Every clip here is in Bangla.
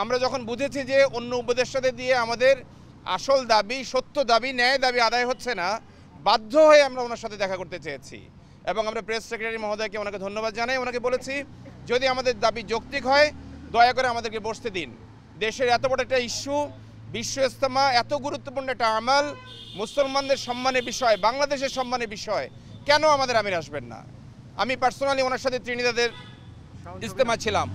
আমরা যখন বুঝেছি যে অন্য উপদেষ্টাদের দিয়ে আমাদের আসল দাবি, সত্য দাবি, ন্যায় দাবি আদায় হচ্ছে না, বাধ্য হয়ে আমরা ওনার সাথে দেখা করতে চেয়েছি এবং আমরা প্রেস সেক্রেটারি মহোদয়কে ওনাকে ধন্যবাদ জানাই। ওনাকে বলেছি যদি আমাদের দাবি যৌক্তিক হয় দয়া করে আমাদেরকে বসতে দিন। দেশের এত বড় একটা ইস্যু, বিশ্ব ইজতেমা, এত গুরুত্বপূর্ণ একটা আমাল, মুসলমানদের সম্মানের বিষয়, বাংলাদেশের সম্মানের বিষয়, কেন আমাদের আমির আসবেন না? আমি পার্সোনালি ওনার সাথে ত্রিনিদাদের ইজতেমা ছিলাম,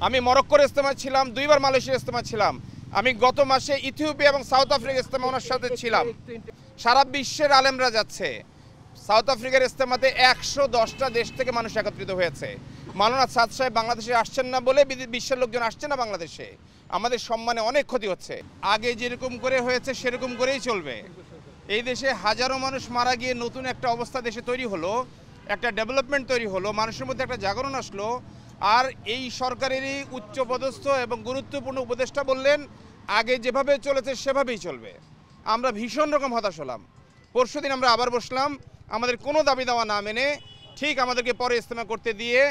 আমি মরক্কোর ইজতেমা ছিলাম, 2বার মালয়েশিয়ার ইজতেমা ছিলাম, আমি গত মাসে ইথিওপিয়া এবং সাউথ আফ্রিকার ইজতেমা ওনার সাথে ছিলাম। সারা বিশ্বের আলেমরা যাচ্ছে। সাউথ আফ্রিকার ইজতেমাতে 110টা দেশ থেকে মানুষ একত্রিত হয়েছে। মাওলানা সাদ সাহেব বাংলাদেশে আসছেন না বলে বিশ্বের লোকজন আসছে না বাংলাদেশে। আমাদের সম্মানে অনেক ক্ষতি হচ্ছে। আগে যেরকম করে হয়েছে সেরকম করেই চলবে। এই দেশে হাজারো মানুষ মারা গিয়ে নতুন একটা অবস্থা দেশে তৈরি হলো, একটা ডেভেলপমেন্ট তৈরি হলো, মানুষের মধ্যে একটা জাগরণ আসলো। আর এই সরকারেরই উচ্চপদস্থ এবং গুরুত্বপূর্ণ উপদেষ্টা বললেন আগে যেভাবে চলেছে সেভাবেই চলবে। আমরা ভীষণ রকম হতাশ হলাম। পরশুদিন আমরা আবার বসলাম, আমাদের কোনো দাবি দাওয়া না মেনে ঠিক আমাদেরকে পরে ইজতেমা করতে দিয়ে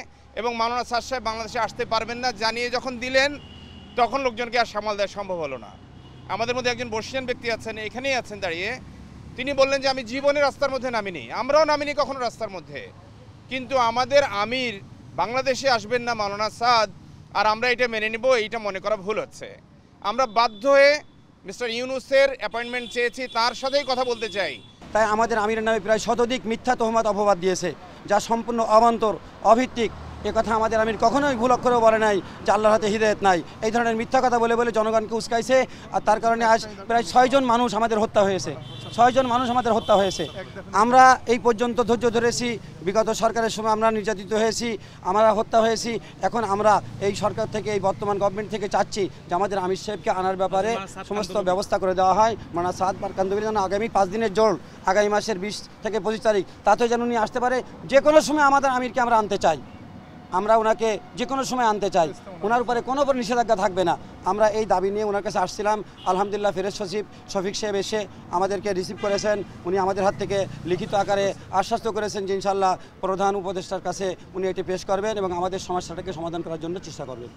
এবং মাওলানা সাদ সাহেব বাংলাদেশে আসতে পারবেন না জানিয়ে যখন দিলেন তখন লোকজনকে আর সামাল দেওয়া সম্ভব হলো না। আমাদের মধ্যে একজন বর্ষিয়ান ব্যক্তি আছেন, এখানেই আছেন দাঁড়িয়ে, তিনি বললেন যে আমি জীবনে রাস্তার মধ্যে নামিনি, আমরাও নামিনি কখনো রাস্তার মধ্যে, কিন্তু আমাদের আমির বাংলাদেশে আসবেন না মাওলানা সাদ, আর আমরা এটা মেনে নিব, এইটা মনে করা ভুল হচ্ছে। আমরা বাধ্য হয়ে মিস্টার ইউনূসের অ্যাপয়েন্টমেন্ট চেয়েছি, তার সাথেই কথা বলতে চাই। তাই আমাদের আমিরের নামে প্রায় শতাধিক মিথ্যা তহমত অপবাদ দিয়েছে, যা সম্পূর্ণ অবান্তর, অভিত্তিক। এ কথা আমাদের আমির কখনোই ভুল অক্ষরেও বলে নাই যে আল্লাহর হাতে হিদায়াত নাই। এই ধরনের মিথ্যা কথা বলে বলে জনগণকে উস্কাইছে, আর তার কারণে আজ প্রায় 6 জন মানুষ আমাদের হত্যা হয়েছে। 6 জন মানুষ আমাদের হত্যা হয়েছে। আমরা এই পর্যন্ত ধৈর্য ধরেছি, বিগত সরকারের সময় আমরা নির্যাতিত হয়েছি, আমরা হত্যা হয়েছি। এখন আমরা এই সরকার থেকে, এই বর্তমান গভর্নমেন্ট থেকে চাচ্ছি যে আমাদের আমির সাহেবকে আনার ব্যাপারে সমস্ত ব্যবস্থা করে দেওয়া হয়। মাওলানা সাদ কান্দুরি যেন আগামী 5 দিনের জোর, আগামী মাসের 20 থেকে 25 তারিখ, তাতে যেন উনি আসতে পারে। যে কোনো সময় আমাদের আমিরকে আমরা আনতে চাই, আমরা ওনাকে যে কোনো সময় আনতে চাই, ওনার উপরে কোনো নিষেধাজ্ঞা থাকবে না। আমরা এই দাবি নিয়ে ওনার কাছে আসছিলাম। আলহামদুলিল্লাহ ফেরেজ সচিব শফিক সাহেব এসে আমাদেরকে রিসিভ করেছেন। উনি আমাদের হাত থেকে লিখিত আকারে আশ্বস্ত করেছেন যে ইনশাআল্লাহ প্রধান উপদেষ্টার কাছে উনি এটি পেশ করবেন এবং আমাদের সমস্যাটাকে সমাধান করার জন্য চেষ্টা করবেন।